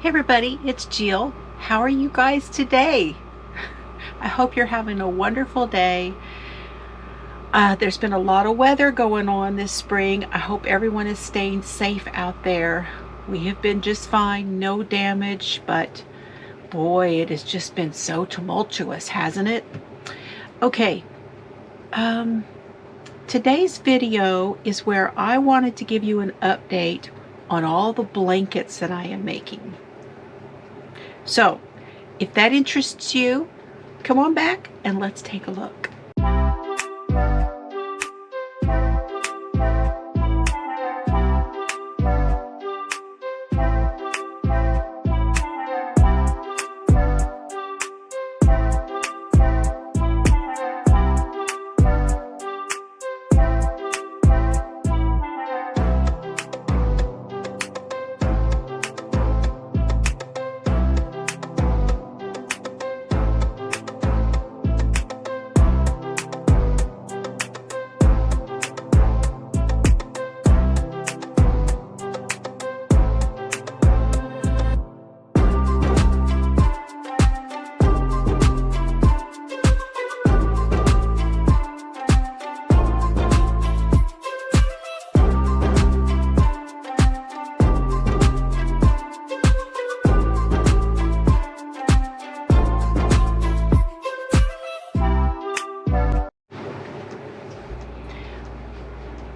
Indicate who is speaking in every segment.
Speaker 1: Hey everybody, it's Jill. How are you guys today? I hope you're having a wonderful day. There's been a lot of weather going on this spring. I hope everyone is staying safe out there. We have been just fine, no damage, but boy, it has just been so tumultuous, hasn't it? Okay, today's video is where I wanted to give you an update on all the blankets that I am making. So, if that interests you, come on back and let's take a look.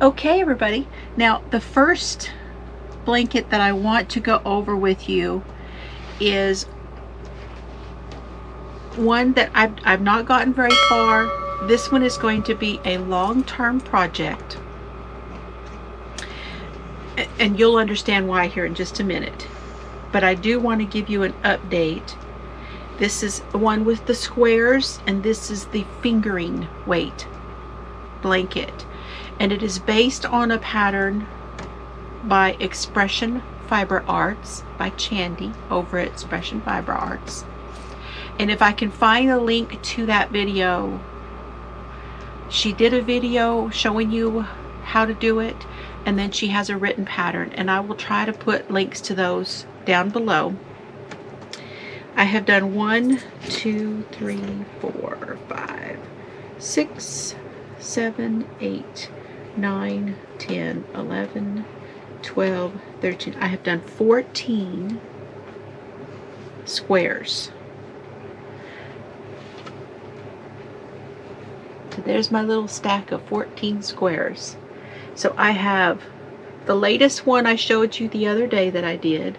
Speaker 1: Okay everybody, now the first blanket that I want to go over with you is one that I've not gotten very far. This one is going to be a long-term project, and you'll understand why here in just a minute, but I do want to give you an update. This is one with the squares, and this is the fingering weight blanket. And it is based on a pattern by Expression Fiber Arts by Chandy over at Expression Fiber Arts. And if I can find a link to that video, she did a video showing you how to do it, and then she has a written pattern, and I will try to put links to those down below. I have done 1, 2, 3, 4, 5, 6, 7, 8, 9, 10, 11, 12, 13. I have done 14 squares. So there's my little stack of 14 squares. So I have the latest one I showed you the other day that I did.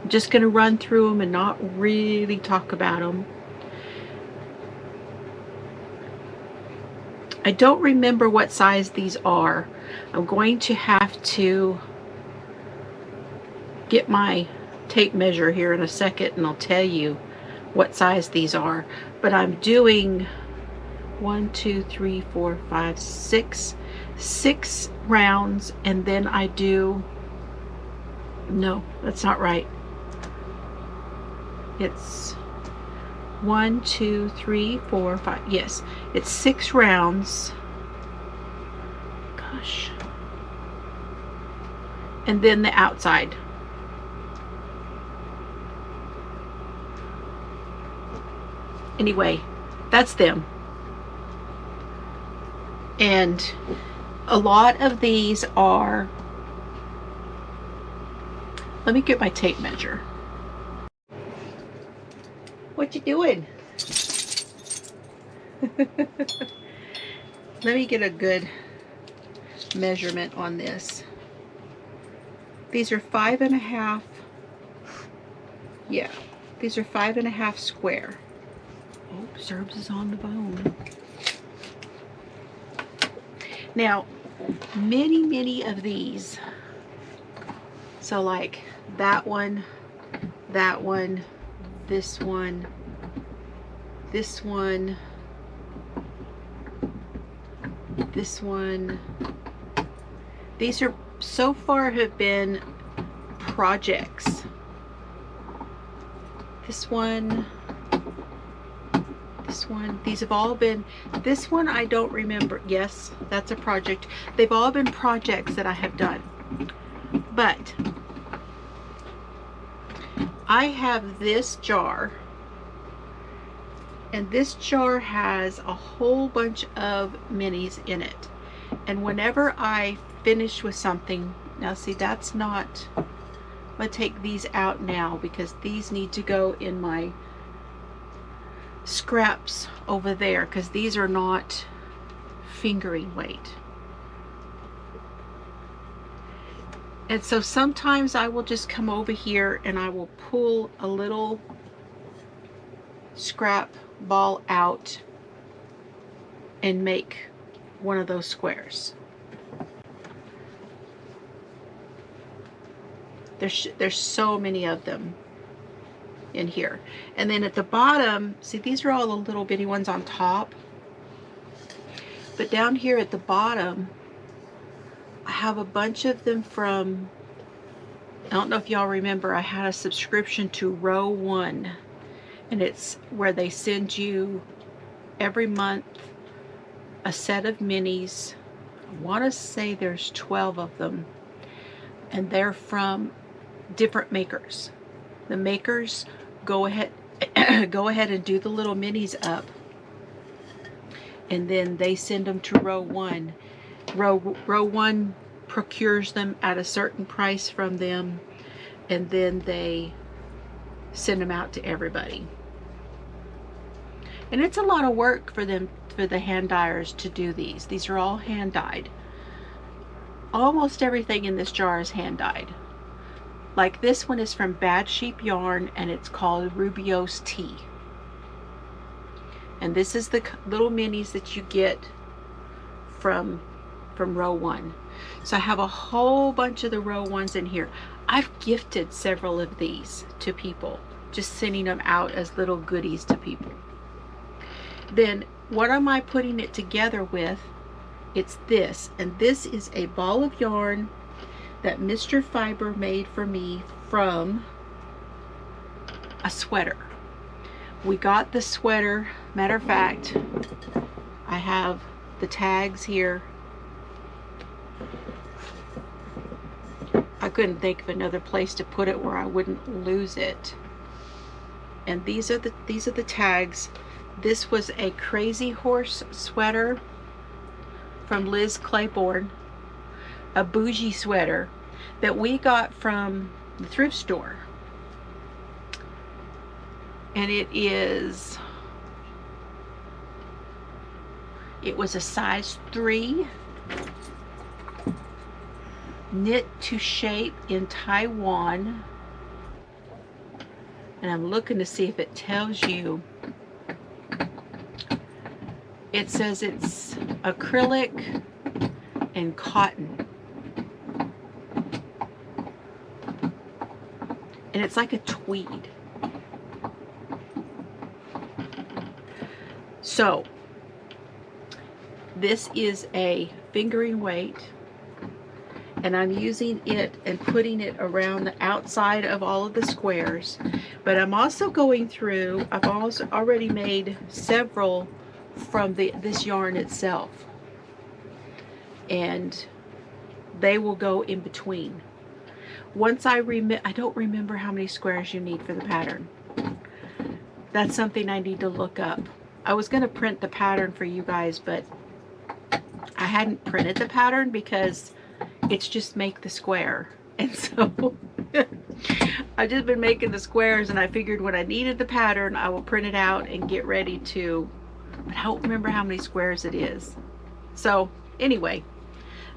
Speaker 1: I'm just going to run through them and not really talk about them. I don't remember what size these are. I'm going to have to get my tape measure here in a second and I'll tell you what size these are. But I'm doing 1, 2, 3, 4, 5, 6 rounds, and then I do, no, that's not right. It's 1, 2, 3, 4, 5. Yes, it's 6 rounds. Gosh. And then the outside. Anyway, that's them. And a lot of these are, let me get my tape measure. What you doing? Let me get a good measurement on this. These are 5.5. Yeah, these are 5.5 square. Oh, Serbs is on the bone. Now, many of these, so like that one, this one, this one, this one, these are so far have been projects. This one, these have all been, this one I don't remember. Yes, that's a project. They've all been projects that I have done. But I have this jar, and this jar has a whole bunch of minis in it. And whenever I finish with something, now see, that's not, I'm gonna take these out now because these need to go in my scraps over there, because these are not fingering weight. And so sometimes I will just come over here and I will pull a little scrap ball out and make one of those squares. There's so many of them in here. And then at the bottom, see, these are all the little bitty ones on top. But down here at the bottom, I have a bunch of them from, I don't know if y'all remember, I had a subscription to Row 1, and it's where they send you every month a set of minis. I want to say there's 12 of them, and they're from different makers. The makers go ahead and do the little minis up, and then they send them to Row 1. Row 1 procures them at a certain price from them, and then they send them out to everybody. And it's a lot of work for them, for the hand dyers, to do these. These are all hand dyed. Almost everything in this jar is hand dyed. Like this one is from Bad Sheep Yarn, and it's called Rubio's Tea. And this is the little minis that you get from Row 1. So I have a whole bunch of the Row 1s in here. I've gifted several of these to people, just sending them out as little goodies to people. Then what am I putting it together with? It's this, and this is a ball of yarn that Mr. Fiber made for me from a sweater. We got the sweater, matter of fact, I have the tags here. I couldn't think of another place to put it where I wouldn't lose it. And these are the tags. This was a Crazy Horse sweater from Liz Claiborne, a bougie sweater that we got from the thrift store. And it was a size 3, knit to shape in Taiwan. And I'm looking to see if it tells you. It says it's acrylic and cotton. And it's like a tweed. So this is a fingering weight, and I'm using it and putting it around the outside of all of the squares. But I'm also going through, I've also already made several from this yarn itself, and they will go in between. Once I don't remember how many squares you need for the pattern. That's something I need to look up. I was going to print the pattern for you guys, but I hadn't printed the pattern because it's just make the square. And so I've just been making the squares, and I figured when I needed the pattern, I will print it out and get ready to, but I don't remember how many squares it is. So anyway,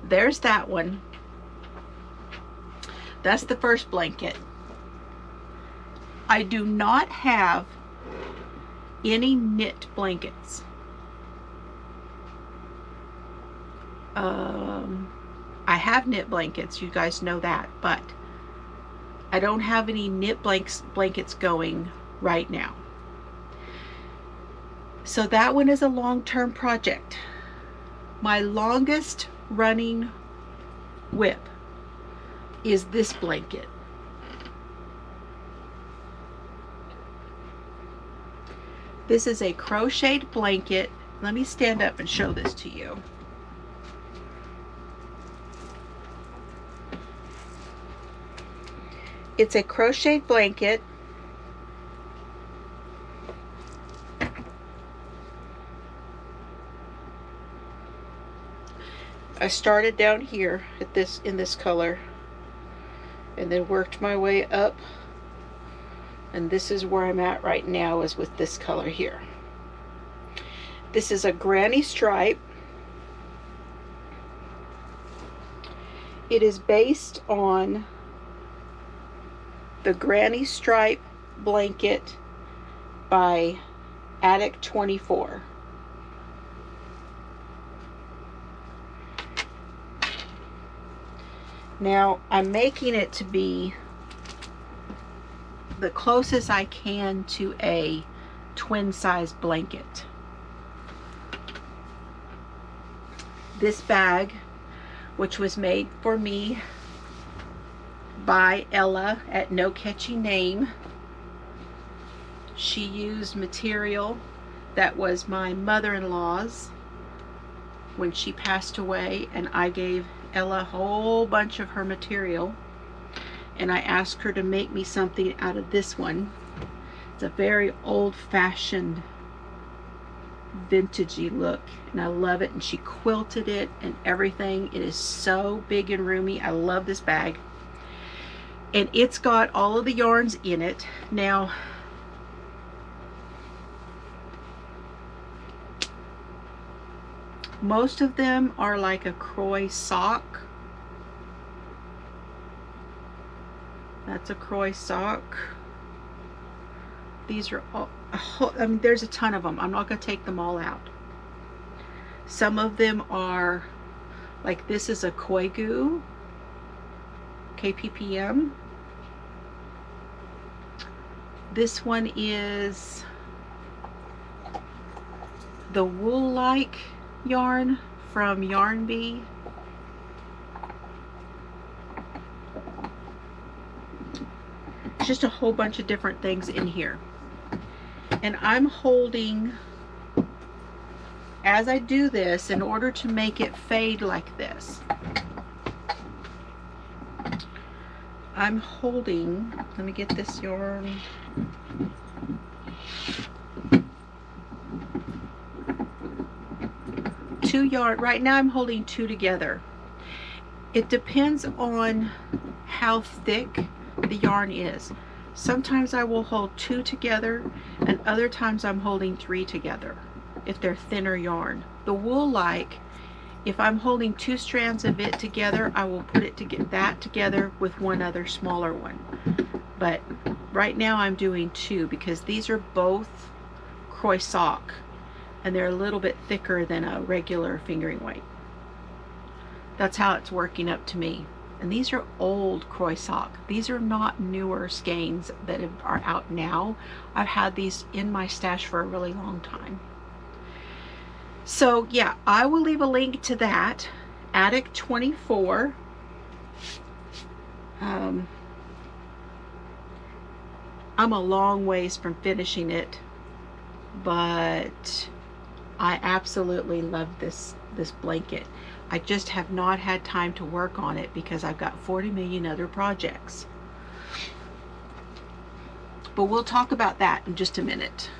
Speaker 1: there's that one. That's the first blanket. I do not have any knit blankets. I have knit blankets, you guys know that, but I don't have any knit blankets going right now. So that one is a long-term project. My longest running whip is this blanket. This is a crocheted blanket. Let me stand up and show this to you. It's a crocheted blanket, I started down here at this, in this color, and then worked my way up, and this is where I'm at right now, is with this color here. This is a granny stripe. It is based on the Granny Stripe blanket by Attic 24. Now I'm making it to be the closest I can to a twin size blanket. This bag, which was made for me by Ella at No Catchy Name. She used material that was my mother-in-law's when she passed away, and I gave Ella a whole bunch of her material, and I asked her to make me something out of this one. It's a very old-fashioned vintagey look, and I love it, and she quilted it and everything. It is so big and roomy. I love this bag, and it's got all of the yarns in it. Now most of them are like a croy sock. That's a croy sock. These are all, I mean, there's a ton of them. I'm not going to take them all out. Some of them are, like this is a Koigu, KPPM. This one is the wool-like yarn from Yarn Bee. Just a whole bunch of different things in here. And I'm holding, as I do this, in order to make it fade like this, I'm holding, let me get this yarn. Two yarn, right now I'm holding two together. It depends on how thick the yarn is. Sometimes I will hold two together, and other times I'm holding three together if they're thinner yarn. The wool-like, if I'm holding two strands of it together, I will put it to get that together with one other smaller one. But right now I'm doing two because these are both croy sock, and they're a little bit thicker than a regular fingering weight. That's how it's working up to me. And these are old croy sock. These are not newer skeins that are out now. I've had these in my stash for a really long time. So yeah, I will leave a link to that. Attic 24. I'm a long ways from finishing it, but I absolutely love this blanket. I just have not had time to work on it because I've got 40 million other projects. But we'll talk about that in just a minute.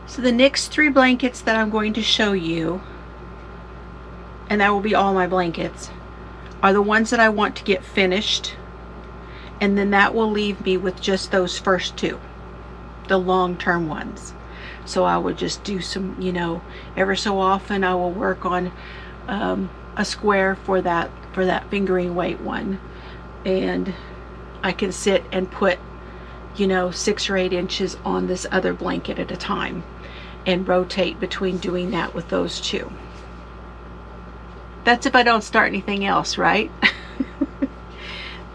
Speaker 1: So the next three blankets that I'm going to show you, and that will be all my blankets, are the ones that I want to get finished, and then that will leave me with just those first two, the long-term ones. So I would just do some, you know, ever so often I will work on a square for that fingering weight one, and I can sit and put, you know, 6 or 8 inches on this other blanket at a time and rotate between doing that with those two. That's if I don't start anything else, right?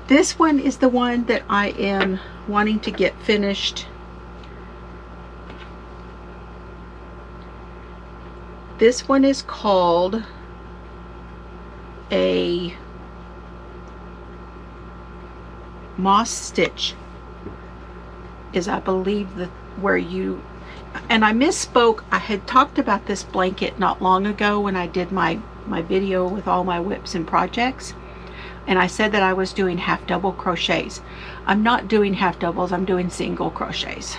Speaker 1: This one is the one that I am wanting to get finished. This one is called a moss stitch, is I believe the where you, and I misspoke. I had talked about this blanket not long ago when I did my video with all my whips and projects, and I said that I was doing half double crochets. I'm not doing half doubles, I'm doing single crochets.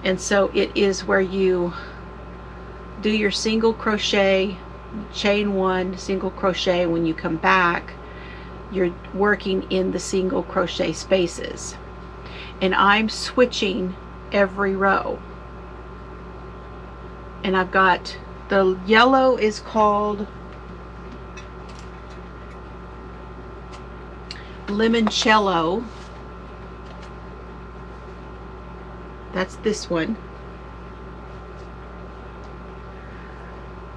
Speaker 1: And so it is where you do your single crochet chain 1, single crochet. When you come back, you're working in the single crochet spaces, and I'm switching every row. And I've got the yellow is called Limoncello. That's this one.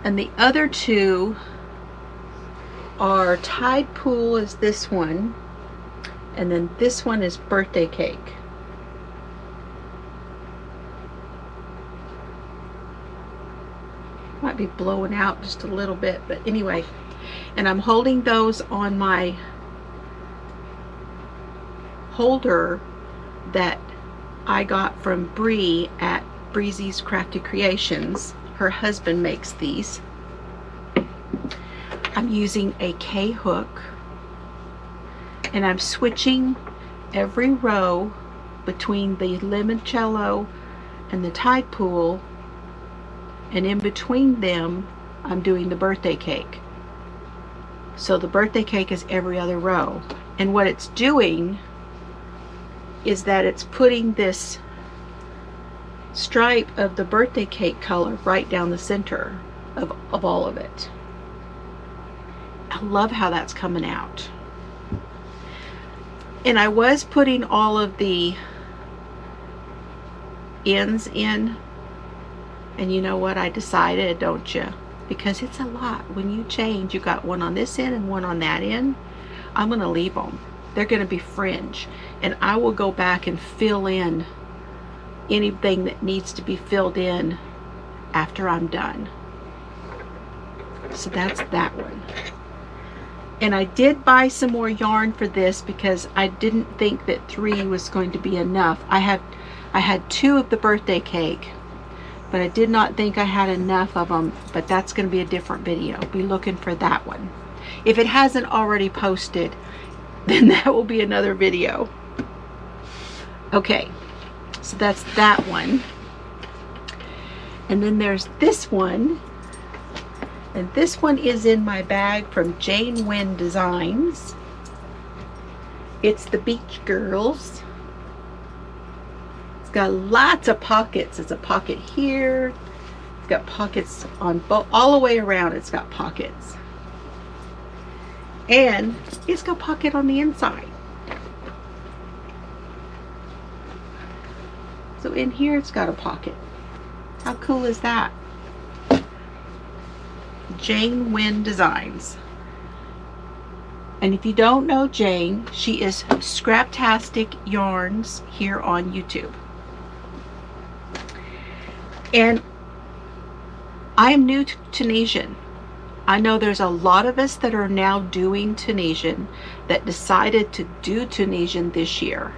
Speaker 1: And the other two are Tide Pool is this one, and then this one is Birthday Cake. Might be blowing out just a little bit, but anyway. And I'm holding those on my holder that I got from Bree at Breezee's Crafty Creations. Her husband makes these. I'm using a K hook, and I'm switching every row between the limoncello and the Tide Pool, and in between them I'm doing the birthday cake. So the birthday cake is every other row, and what it's doing is that it's putting this stripe of the birthday cake color right down the center of all of it. I love how that's coming out. And I was putting all of the ends in, and you know what, I decided, don't you, because it's a lot. When you change, you got one on this end and one on that end, I'm going to leave them. They're going to be fringe, and I will go back and fill in anything that needs to be filled in after I'm done. So that's that one. And I did buy some more yarn for this because I didn't think that 3 was going to be enough. I had 2 of the birthday cake, but I did not think I had enough of them, but that's going to be a different video. Be looking for that one. If it hasn't already posted, then that will be another video. Okay, so that's that one. And then there's this one, and this one is in my bag from Jane Wynn Designs. It's the Beach Girls. It's got lots of pockets. It's a pocket here. It's got pockets on both, all the way around. It's got pockets. And it's got a pocket on the inside. So in here it's got a pocket. How cool is that? Jane Wynn Designs. And if you don't know Jane, she is Scraptastic Yarns here on YouTube. And I am new to Tunisian. I know there's a lot of us that are now doing Tunisian, that decided to do Tunisian this year.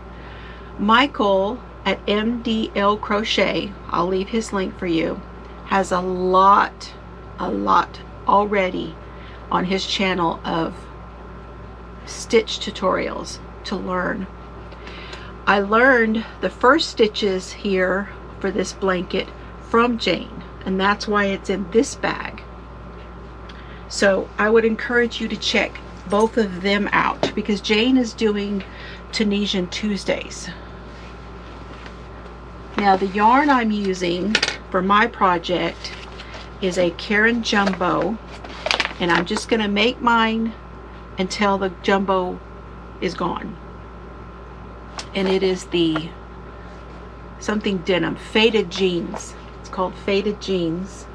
Speaker 1: Michael at MDL Crochet, I'll leave his link for you, has a lot already on his channel of stitch tutorials to learn. I learned the first stitches here for this blanket from Jane, and that's why it's in this bag. So I would encourage you to check both of them out, because Jane is doing Tunisian Tuesdays. Now the yarn I'm using for my project is a Caron Jumbo, and I'm just going to make mine until the jumbo is gone. And it is the something denim, Faded Jeans. It's called Faded Jeans.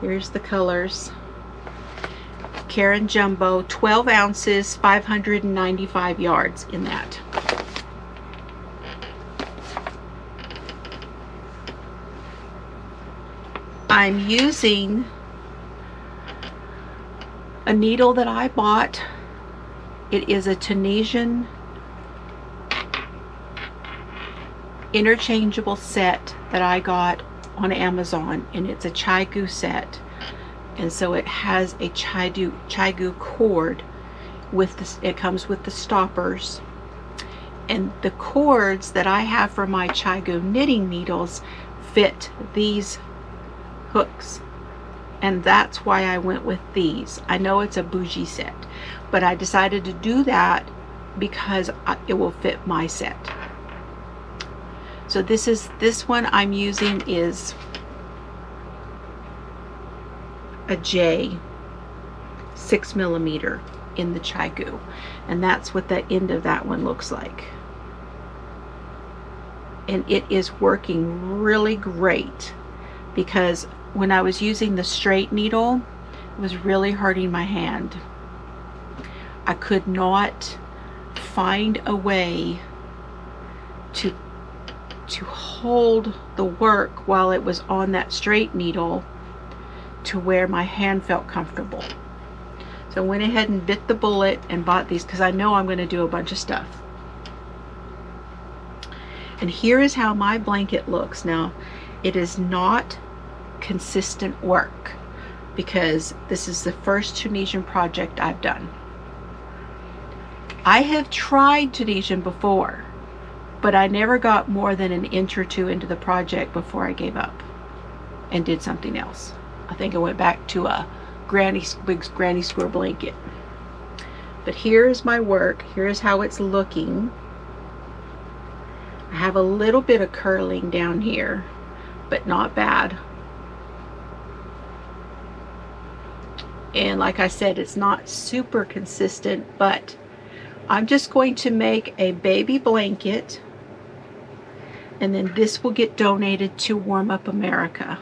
Speaker 1: Here's the colors. Caron Jumbo, 12 ounces, 595 yards in that. I'm using a needle that I bought. It is a Tunisian interchangeable set that I got on Amazon, and it's a Chaigu set, and so it has a Chaigu cord with this. It comes with the stoppers, and the cords that I have for my Chaigu knitting needles fit these hooks. And that's why I went with these. I know it's a bougie set, but I decided to do that because it will fit my set. So this one I'm using is a J 6mm in the Chigu, and that's what the end of that one looks like. And it is working really great, because when I was using the straight needle, it was really hurting my hand. I could not find a way to hold the work while it was on that straight needle to where my hand felt comfortable. So I went ahead and bit the bullet and bought these because I know I'm going to do a bunch of stuff. And here is how my blanket looks. Now, it is not consistent work because this is the first Tunisian project I've done. I have tried Tunisian before, but I never got more than an inch or two into the project before I gave up and did something else. I think I went back to a big granny square blanket. But here's my work. Here's how it's looking. I have a little bit of curling down here, but not bad. And like I said, it's not super consistent, but I'm just going to make a baby blanket, and then this will get donated to Warm Up America.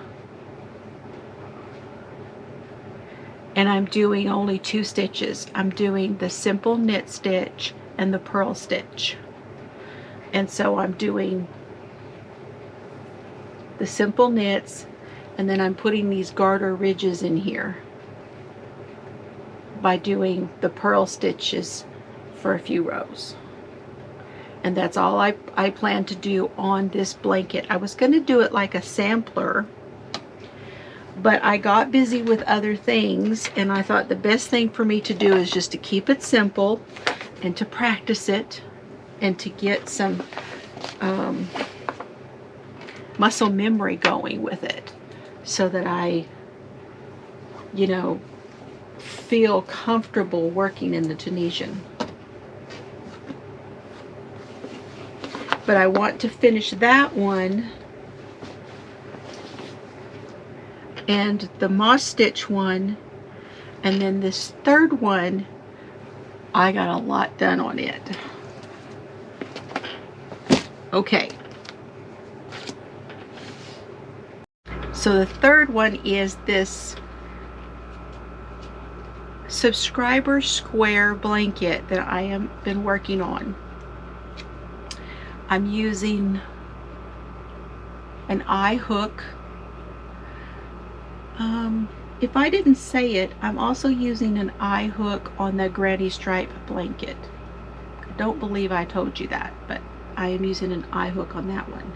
Speaker 1: And I'm doing only 2 stitches. I'm doing the simple knit stitch and the purl stitch. And so I'm doing the simple knits, and then I'm putting these garter ridges in here by doing the purl stitches for a few rows. And that's all I plan to do on this blanket. I was going to do it like a sampler, but I got busy with other things, and I thought the best thing for me to do is just to keep it simple and to practice it and to get some muscle memory going with it, so that I, you know, feel comfortable working in the Tunisian. But I want to finish that one and the moss stitch one, and then this third one, I got a lot done on it. Okay. So the third one is this subscriber square blanket that I have been working on. I'm using an eye hook. If I didn't say it, I'm also using an eye hook on the granny stripe blanket. I don't believe I told you that, but I am using an eye hook on that one.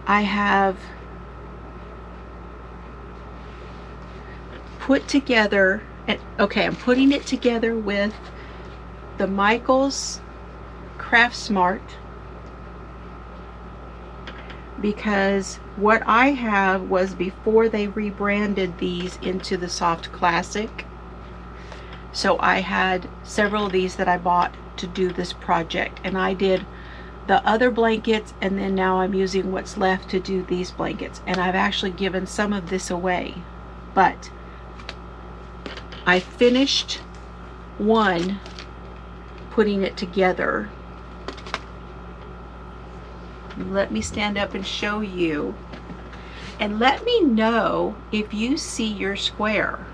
Speaker 1: I have put together, okay, I'm putting it together with the Michaels Craft Smart, because what I have was before they rebranded these into the Soft Classic. So I had several of these that I bought to do this project, and I did the other blankets, and then now I'm using what's left to do these blankets, and I've actually given some of this away. But I finished one putting it together. Let me stand up and show you, and let me know if you see your square.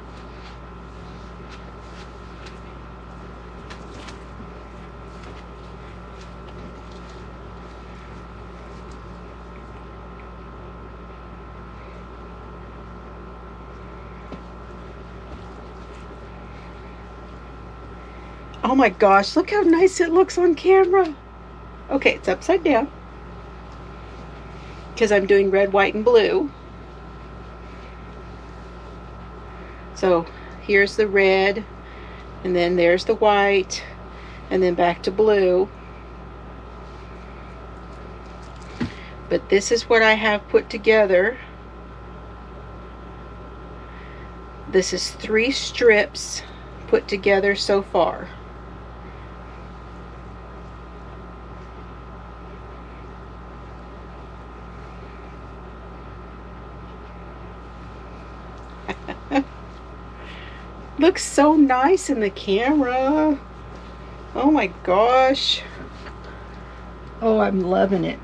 Speaker 1: Oh my gosh, look how nice it looks on camera. Okay, it's upside down because I'm doing red, white, and blue. So here's the red, and then there's the white, and then back to blue. But this is what I have put together. This is 3 strips put together so far. Looks so nice in the camera. Oh my gosh. Oh, I'm loving it.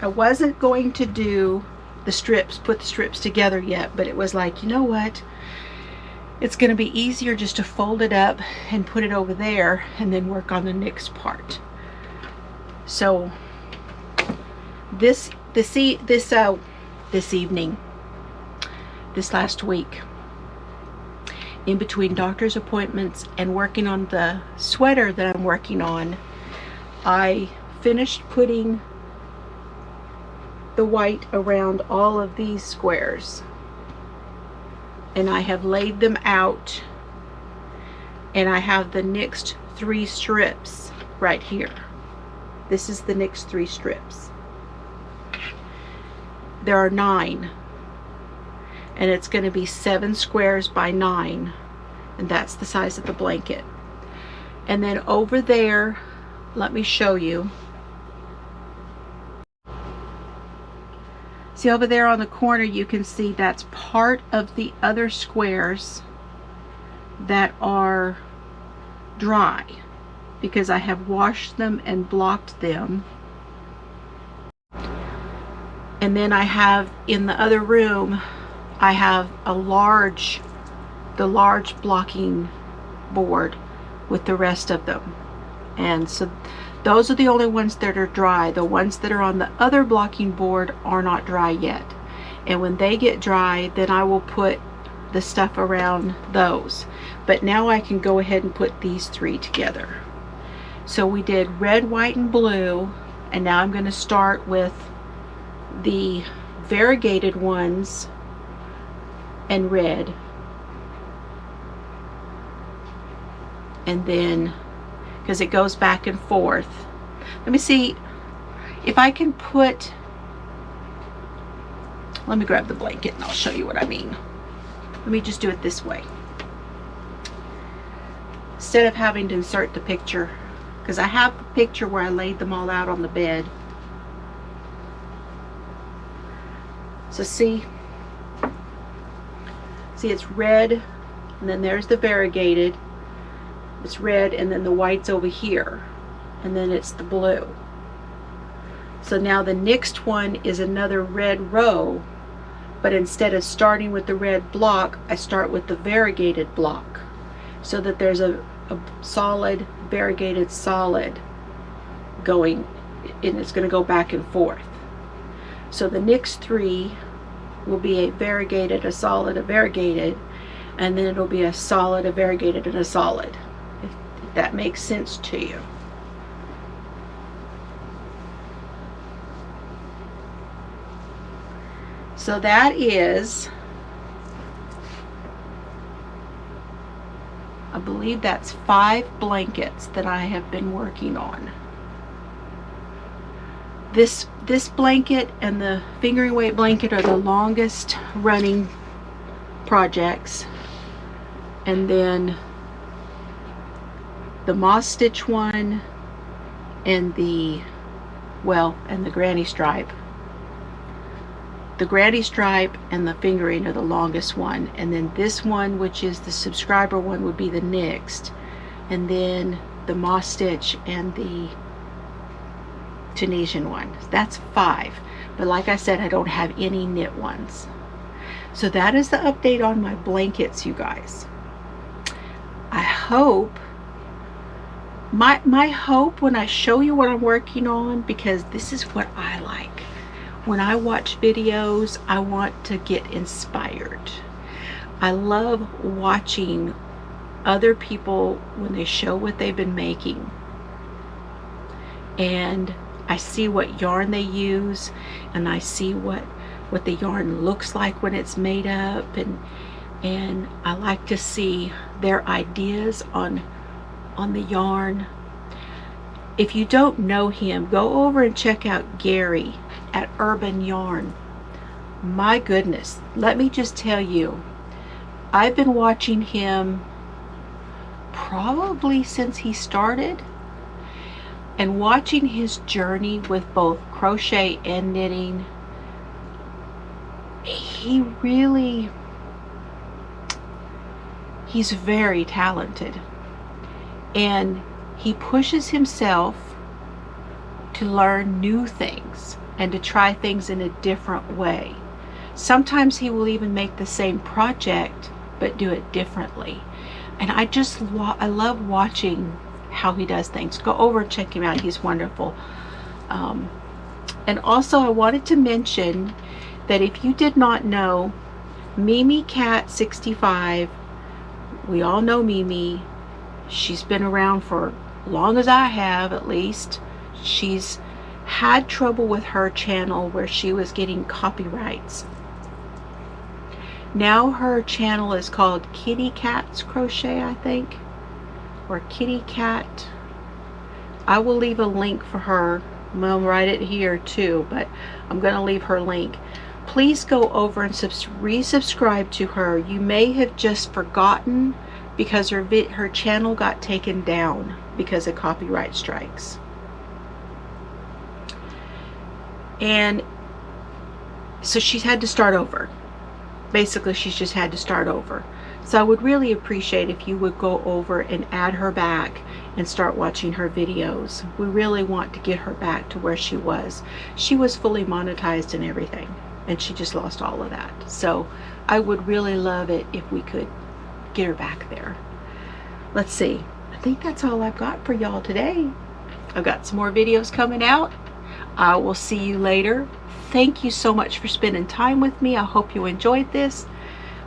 Speaker 1: I wasn't going to do the strips, put the strips together yet, but it was like, you know what? It's going to be easier just to fold it up and put it over there and then work on the next part. So this evening, this last week, in between doctor's appointments and working on the sweater that I'm working on, I finished putting the white around all of these squares, and I have laid them out, and I have the next 3 strips right here. This is the next 3 strips. There are 9, and it's going to be 7 squares by 9, and that's the size of the blanket. And then over there, let me show you. See over there on the corner, you can see that's part of the other squares that are dry because I have washed them and blocked them. And then I have in the other room, I have the large blocking board with the rest of them. And so those are the only ones that are dry. The ones that are on the other blocking board are not dry yet. And when they get dry, then I will put the stuff around those. But now I can go ahead and put these 3 together. So we did red, white, and blue, and now I'm going to start with the variegated ones and red, and then because it goes back and forth, let me see if I can put, let me grab the blanket and I'll show you what I mean. Let me just do it this way instead of having to insert the picture, because I have a picture where I laid them all out on the bed. So see it's red, and then there's the variegated. It's red, and then the white's over here, and then it's the blue. So now the next one is another red row, but instead of starting with the red block, I start with the variegated block, so that there's a solid variegated solid going, and it's going to go back and forth. So the next 3 will be a variegated, a solid, a variegated, and then it'll be a solid, a variegated, and a solid, if that makes sense to you. So that is, I believe that's 5 blankets that I have been working on. This blanket and the fingering weight blanket are the longest running projects, and then the moss stitch one and the granny stripe. The granny stripe and the fingering are the longest one, and then this one, which is the subscriber one, would be the next, and then the moss stitch and the Tunisian one. That's 5, but like I said, I don't have any knit ones. So that is the update on my blankets, you guys. I hope, my hope when I show you what I'm working on, because this is what I like. When I watch videos, I want to get inspired. I love watching other people when they show what they've been making, and I see what yarn they use, and I see what the yarn looks like when it's made up, and I like to see their ideas on the yarn. If you don't know him, go over and check out Gary at Urban Yarn. My goodness, let me just tell you, I've been watching him probably since he started, and watching his journey with both crochet and knitting. He's very talented, and he pushes himself to learn new things and to try things in a different way. Sometimes he will even make the same project but do it differently, and I love watching how he does things. Go over and check him out. He's wonderful. And also I wanted to mention that if you did not know, Mimi Cat 65, we all know Mimi. She's been around for long as I have, at least. She's had trouble with her channel where she was getting copyrights. Now her channel is called Kitty Cat's Crochet, I think, or Kitty Cat. I will leave a link for her. I'm going to write it here too, but I'm going to leave her link. Please go over and resubscribe to her. You may have just forgotten because her channel got taken down because of copyright strikes. And so she's had to start over. Basically, she's just had to start over. So I would really appreciate if you would go over and add her back and start watching her videos. We really want to get her back to where she was. She was fully monetized and everything, and she just lost all of that. So I would really love it if we could get her back there. Let's see. I think that's all I've got for y'all today. I've got some more videos coming out. I will see you later. Thank you so much for spending time with me. I hope you enjoyed this.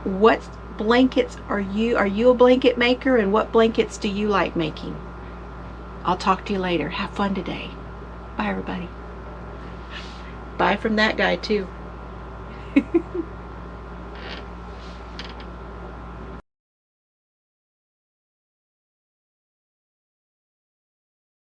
Speaker 1: What blankets are you a blanket maker, and what blankets do you like making? I'll talk to you later. Have fun today. Bye everybody. Bye from that guy too.